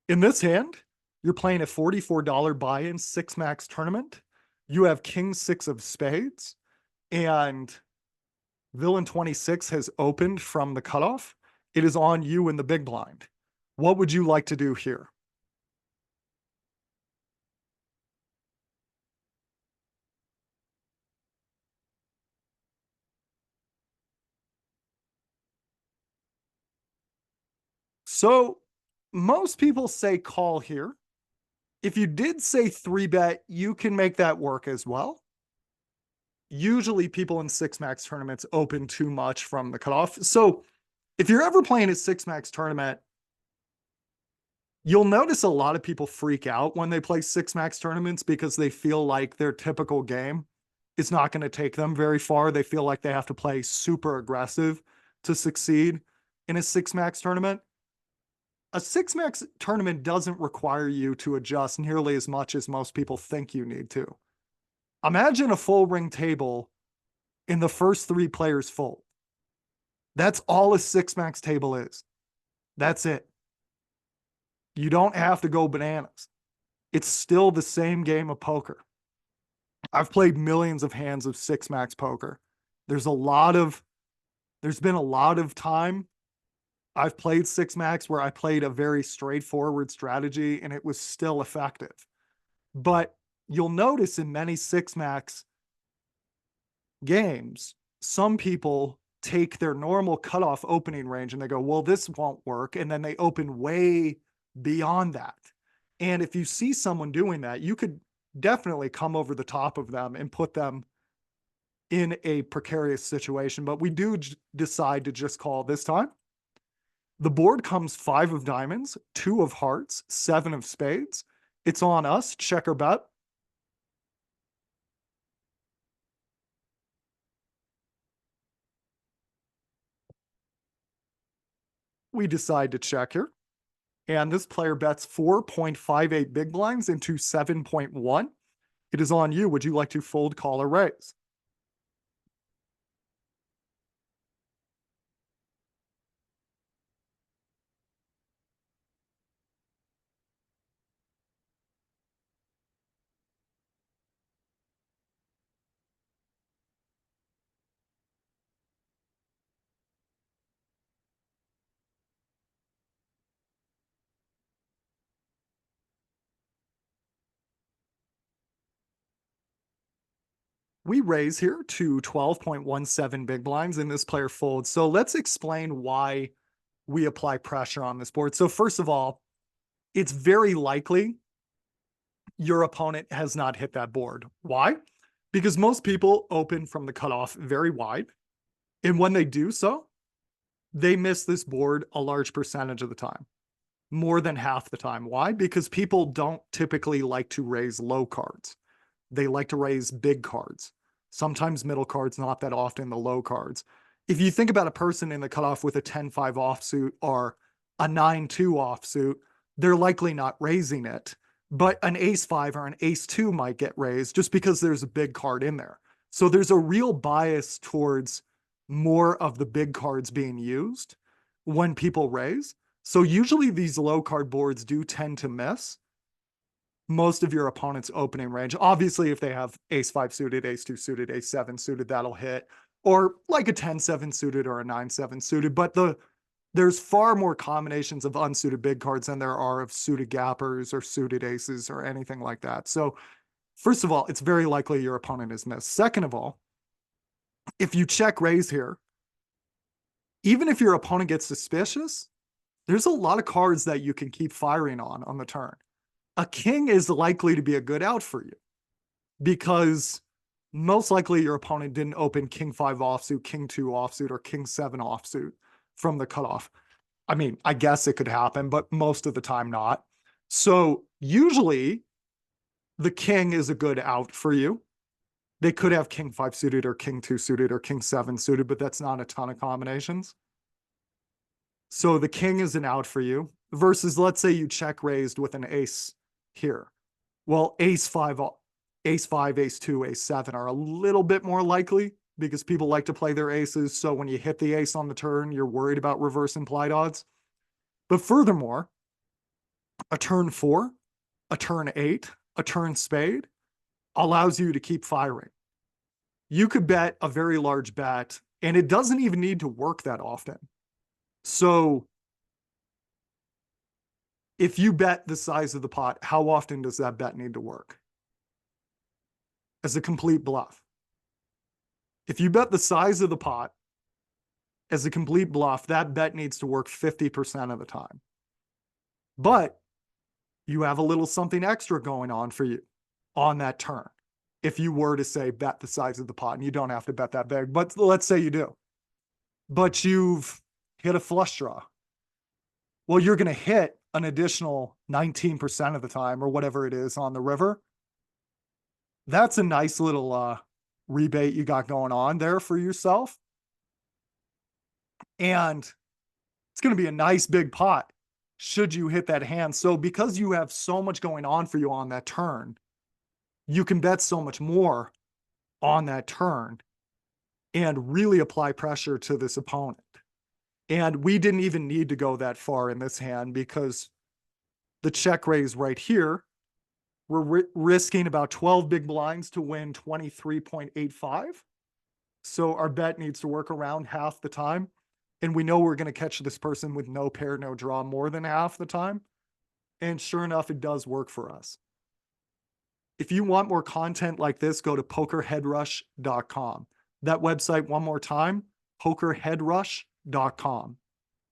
In this hand, you're playing a $44 buy-in six max tournament. You have king six of spades, and villain 26 has opened from the cutoff. It is on you in the big blind. What would you like to do here? So most people say call here. If you did say three bet, you can make that work as well. Usually people in six max tournaments open too much from the cutoff. So if you're ever playing a six max tournament, you'll notice a lot of people freak out when they play six max tournaments because they feel like their typical game is not going to take them very far. They feel like they have to play super aggressive to succeed in a six max tournament. A six max tournament doesn't require you to adjust nearly as much as most people think you need to. Imagine a full ring table in the first three players fold. That's all a six max table is. That's it. You don't have to go bananas. It's still the same game of poker. I've played millions of hands of six max poker. There's been a lot of time I've played six max where I played a very straightforward strategy and it was still effective. But you'll notice in many six max games, some people take their normal cutoff opening range and they go, well, this won't work. And then they open way beyond that. And if you see someone doing that, you could definitely come over the top of them and put them in a precarious situation. But we do decide to just call this time. The board comes five of diamonds, two of hearts, seven of spades. It's on us, check or bet. We decide to check here. And this player bets 4.58 big blinds into 7.1. It is on you. Would you like to fold, call, or raise? We raise here to 12.17 big blinds, and this player folds. So let's explain why we apply pressure on this board. So first of all, it's very likely your opponent has not hit that board. Why? Because most people open from the cutoff very wide. And when they do so, they miss this board a large percentage of the time, more than half the time. Why? Because people don't typically like to raise low cards. They like to raise big cards, sometimes middle cards, not that often the low cards. If you think about a person in the cutoff with a 10-5 offsuit or a 9-2 offsuit, they're likely not raising it, but an ace-5 or an ace-2 might get raised just because there's a big card in there. So there's a real bias towards more of the big cards being used when people raise. So usually these low card boards do tend to miss most of your opponent's opening range. Obviously, if they have ace-5 suited, ace-2 suited, ace-7 suited, that'll hit, or like a 10-7 suited or a 9-7 suited. But there's far more combinations of unsuited big cards than there are of suited gappers or suited aces or anything like that. So first of all, it's very likely your opponent is missed. Second of all, if you check raise here, even if your opponent gets suspicious, there's a lot of cards that you can keep firing on the turn. A king is likely to be a good out for you because most likely your opponent didn't open king 5 offsuit, king 2 offsuit, or king 7 offsuit from the cutoff. I mean, I guess it could happen, but most of the time not. So usually the king is a good out for you. They could have king 5 suited or king 2 suited or king 7 suited, but that's not a ton of combinations. So the king is an out for you versus let's say you check raised with an ace here. Well, ace-5, ace-5, ace-2, ace-7 are a little bit more likely because people like to play their aces. So when you hit the ace on the turn, you're worried about reverse implied odds. But furthermore, A turn 4, a turn 8, a turn spade allows you to keep firing. You could bet a very large bet, and it doesn't even need to work that often. So if you bet the size of the pot, how often does that bet need to work? As a complete bluff. If you bet the size of the pot as a complete bluff, that bet needs to work 50% of the time. But you have a little something extra going on for you on that turn. If you were to say bet the size of the pot, and you don't have to bet that big, but let's say you do, but you've hit a flush draw. Well, you're going to hit an additional 19% of the time or whatever it is on the river. That's a nice little rebate you got going on there for yourself. And it's going to be a nice big pot should you hit that hand. So because you have so much going on for you on that turn, you can bet so much more on that turn and really apply pressure to this opponent. And we didn't even need to go that far in this hand because the check raise right here, we're risking about 12 big blinds to win 23.85. So our bet needs to work around half the time. And we know we're going to catch this person with no pair, no draw more than half the time. And sure enough, it does work for us. If you want more content like this, go to pokerheadrush.com. That website, one more time, pokerheadrush.com.